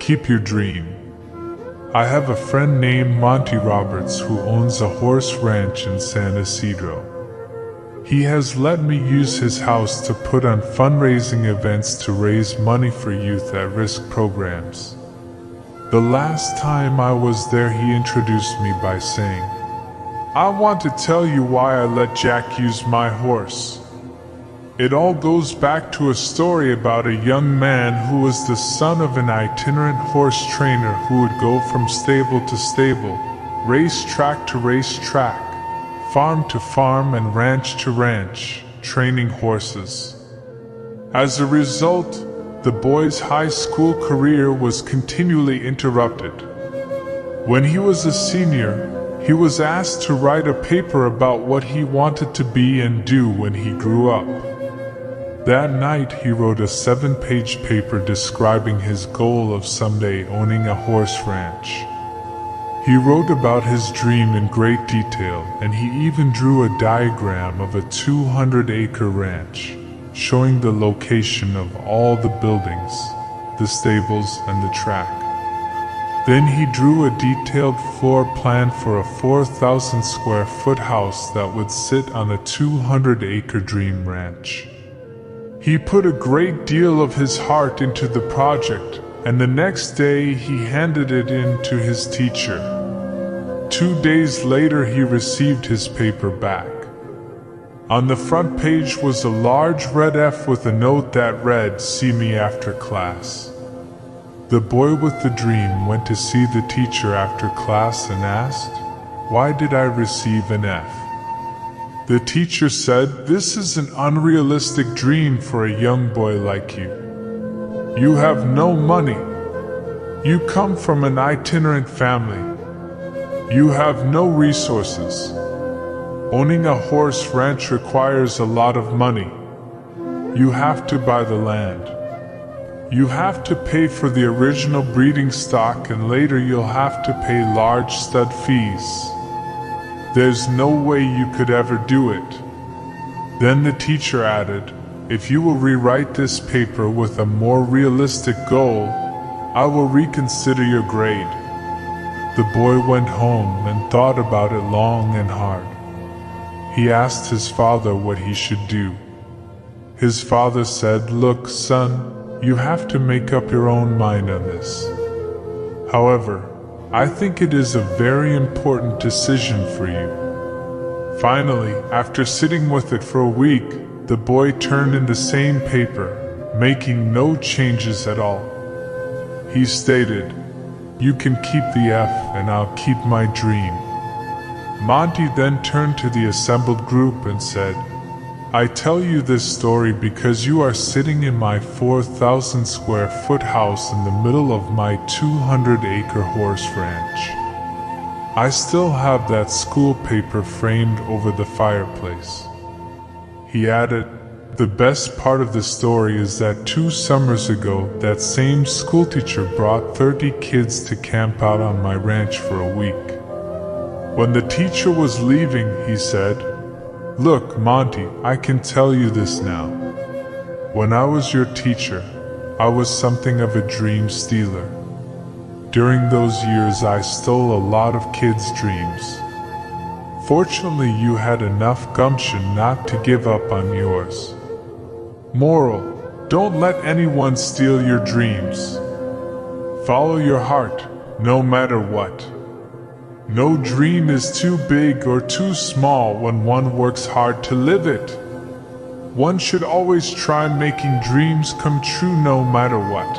keep your dream. I have a friend named Monty Roberts who owns a horse ranch in San Isidro. He has let me use his house to put on fundraising events to raise money for youth at-risk programs. The last time I was there, he introduced me by saying, "I want to tell you why I let Jack use my horse." It all goes back to a story about a young man who was the son of an itinerant horse trainer who would go from stable to stable, racetrack to racetrack, farm to farm and ranch to ranch, training horses. As a result, the boy's high school career was continually interrupted. When he was a senior, he was asked to write a paper about what he wanted to be and do when he grew up. That night he wrote a 7-page paper describing his goal of someday owning a horse ranch. He wrote about his dream in great detail, and he even drew a diagram of a 200-acre ranch, showing the location of all the buildings, the stables, and the track. Then he drew a detailed floor plan for a 4,000 square foot house that would sit on a 200-acre dream ranch. He put a great deal of his heart into the project, and the next day he handed it in to his teacher. 2 days later he received his paper back. On the front page was a large red F with a note that read, "See me after class." The boy with the dream went to see the teacher after class and asked, "Why did I receive an F?" The teacher said, "This is an unrealistic dream for a young boy like you. You have no money. You come from an itinerant family. You have no resources. Owning a horse ranch requires a lot of money. You have to buy the land. You have to pay for the original breeding stock, and later you'll have to pay large stud fees. There's no way you could ever do it." Then the teacher added, "If you will rewrite this paper with a more realistic goal, I will reconsider your grade." The boy went home and thought about it long and hard. He asked his father what he should do. His father said, "Look, son, you have to make up your own mind on this. However, I think it is a very important decision for you." Finally, after sitting with it for a week, the boy turned in the same paper, making no changes at all. He stated, "You can keep the F and I'll keep my dream." Monty then turned to the assembled group and said, "I tell you this story because you are sitting in my 4,000 square foot house in the middle of my 200-acre horse ranch. I still have that school paper framed over the fireplace." He added, "The best part of the story is that 2 summers ago, that same schoolteacher brought 30 kids to camp out on my ranch for a week. When the teacher was leaving, he said, 'Look, Monty, I can tell you this now. When I was your teacher, I was something of a dream stealer. During those years I stole a lot of kids' dreams. Fortunately, you had enough gumption not to give up on yours. Moral: don't let anyone steal your dreams. Follow your heart, no matter what. No dream is too big or too small when one works hard to live it. One should always try making dreams come true no matter what."